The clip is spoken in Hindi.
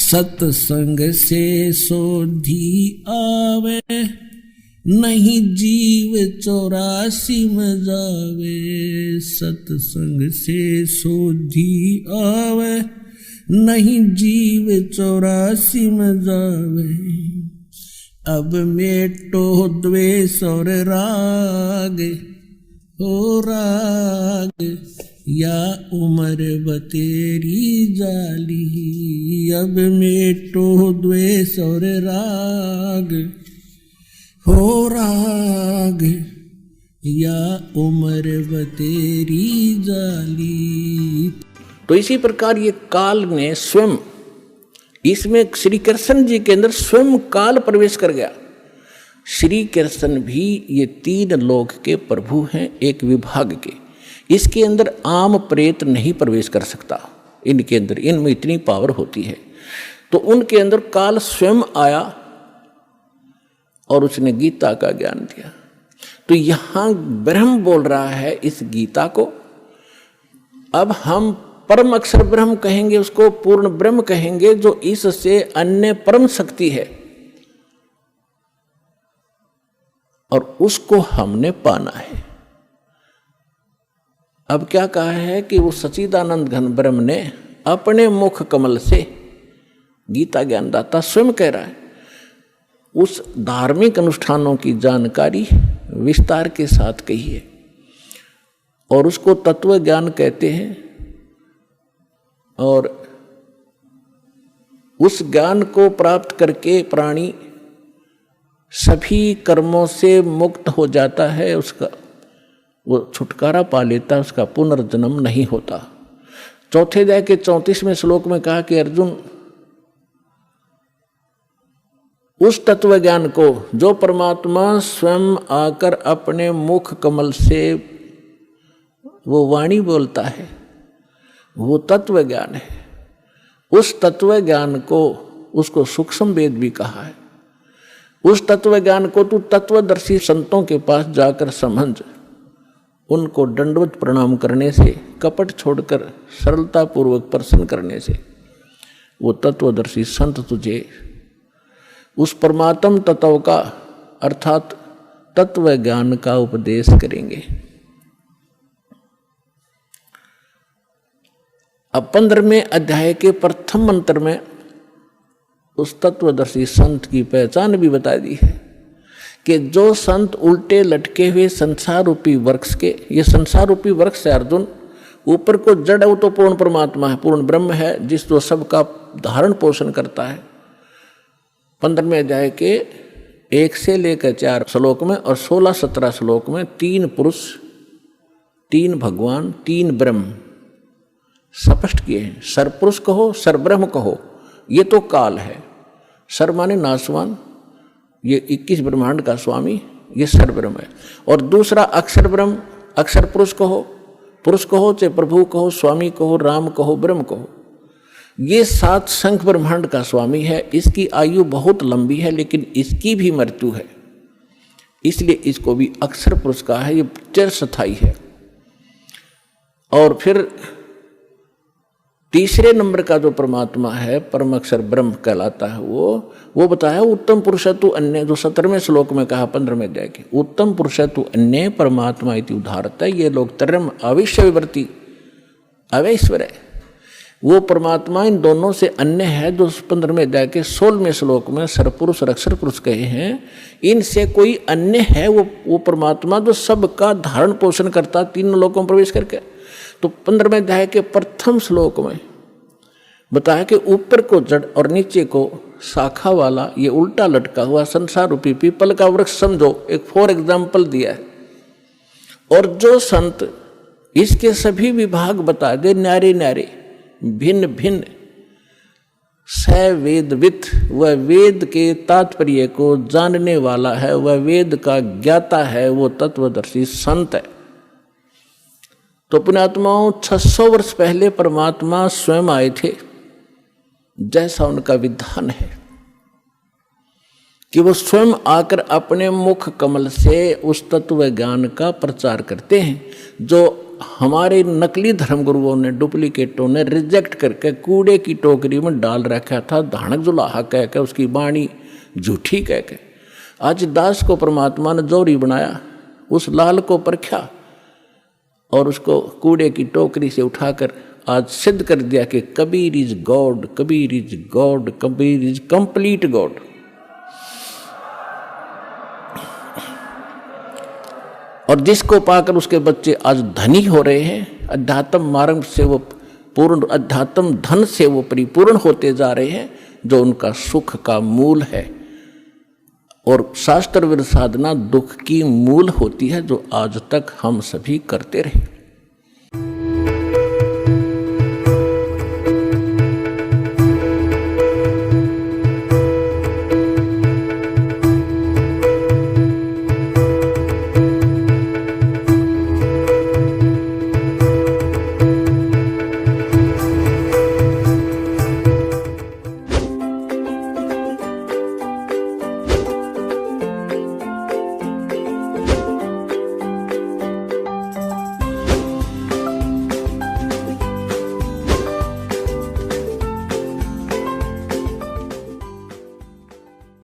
सत्संग से सोधी आवे, नहीं जीव 84 में जावे। सत्संग से सोधी आवे, नहीं जीव 84 में जावे। अब मेटो द्वेष और राग, हो राग या उम्र बतेरी जाली। अब मेटो द्वेष और राग, हो राग या उम्र बतेरी जाली। तो इसी प्रकार ये काल ने स्वयं, इसमें श्री कृष्ण जी के अंदर स्वयं काल प्रवेश कर गया। श्री कृष्ण भी ये 3 लोक के प्रभु हैं, एक विभाग के। इसके अंदर आम प्रेत नहीं प्रवेश कर सकता। इनके अंदर, इनमें इतनी पावर होती है। तो उनके अंदर काल स्वयं आया और उसने गीता का ज्ञान दिया। तो यहां ब्रह्म बोल रहा है इस गीता को। अब हम परम अक्षर ब्रह्म कहेंगे, उसको पूर्ण ब्रह्म कहेंगे, जो इससे अन्य परम शक्ति है और उसको हमने पाना है। अब क्या कहा है कि वो सच्चिदानंद घन ब्रह्म ने अपने मुख कमल से, गीता ज्ञानदाता स्वयं कह रहा है, उस धार्मिक अनुष्ठानों की जानकारी विस्तार के साथ कही है और उसको तत्व ज्ञान कहते हैं। और उस ज्ञान को प्राप्त करके प्राणी सभी कर्मों से मुक्त हो जाता है, उसका वो छुटकारा पा लेता, उसका पुनर्जन्म नहीं होता। चौथे अध्याय के 34वें श्लोक में कहा कि अर्जुन, उस तत्व ज्ञान को जो परमात्मा स्वयं आकर अपने मुख कमल से वो वाणी बोलता है, वो तत्व ज्ञान है। उस तत्व ज्ञान को, उसको सूक्ष्म वेद भी कहा है। उस तत्व ज्ञान को तू तत्वदर्शी संतों के पास जाकर समझ, उनको दंडवत प्रणाम करने से, कपट छोड़कर सरलता पूर्वक प्रसन्न करने से वो तत्वदर्शी संत तुझे उस परमात्म तत्व का अर्थात तत्व ज्ञान का उपदेश करेंगे। अब 15वें अध्याय के प्रथम मंत्र में उस तत्वदर्शी संत की पहचान भी बता दी है कि जो संत उल्टे लटके हुए संसार रूपी वृक्ष के, ये संसार रूपी वृक्ष है अर्जुन, ऊपर को जड़ वो तो पूर्ण परमात्मा है, पूर्ण ब्रह्म है, जिस जो सबका धारण पोषण करता है। 15वें अध्याय के 1 से लेकर 4 श्लोक में और 16-17 श्लोक में 3 पुरुष, 3 भगवान, 3 ब्रह्म स्पष्ट किए हैं। सरपुरुष कहो, सरब्रह्म कहो, ये तो काल है। सर माने नासवान, ये 21 ब्रह्मांड का स्वामी, ये सरब्रह्म है। और दूसरा अक्षर ब्रह्म, अक्षर पुरुष कहो, चाहे प्रभु कहो, स्वामी कहो, राम कहो, ब्रह्म कहो, ये 7 संख्य ब्रह्मांड का स्वामी है। इसकी आयु बहुत लंबी है, लेकिन इसकी भी मृत्यु है, इसलिए इसको भी अक्षर पुरुष कहा है। ये चिरस्थायी है। और फिर तीसरे नंबर का जो परमात्मा है, परम अक्षर ब्रह्म कहलाता है, वो बताया उत्तम पुरुषत्व अन्य, जो 17वें श्लोक में कहा 15वें अध्याय के, उत्तम पुरुषत्व अन्य परमात्मा इति उदाहरता। ये लोग तरम अविश्य विवर्ती अवैश्वर है, वो परमात्मा इन दोनों से अन्य है, जो 15वें अध्याय के 16वें श्लोक में सरपुरुष और अक्षर पुरुष कहे हैं। इनसे कोई अन्य है वो परमात्मा जो सबका धारण पोषण करता 3 लोकों में प्रवेश करके। तो 15वें अध्याय के प्रथम श्लोक में बताया कि ऊपर को जड़ और नीचे को शाखा वाला ये उल्टा लटका हुआ संसार रूपी पीपल का वृक्ष समझो, एक फॉर एग्जाम्पल दिया है। और जो संत इसके सभी विभाग बता दे, न्यारे न्यारे, भिन्न भिन्न, स वेदविद, वह वेद के तात्पर्य को जानने वाला है, वह वेद का ज्ञाता है, वो तत्वदर्शी संत है। तो पुण्यात्माओं, 600 वर्ष पहले परमात्मा स्वयं आए थे, जैसा उनका विधान है कि वो स्वयं आकर अपने मुख कमल से उस तत्व ज्ञान का प्रचार करते हैं, जो हमारे नकली धर्मगुरुओं ने, डुप्लीकेटों ने रिजेक्ट करके कूड़े की टोकरी में डाल रखा था, धानक जुलाहा कह के, उसकी बाणी झूठी कह के। आज दास को परमात्मा ने जोरी बनाया, उस लाल को परखा और उसको कूड़े की टोकरी से उठाकर आज सिद्ध कर दिया कि Kabir is God, Kabir is God, Kabir is complete God. और जिसको पाकर उसके बच्चे आज धनी हो रहे हैं, अध्यात्म मार्ग से वो पूर्ण, अध्यात्म धन से वो परिपूर्ण होते जा रहे हैं, जो उनका सुख का मूल है। और शास्त्र विरुद्ध साधना दुख की मूल होती है, जो आज तक हम सभी करते रहे।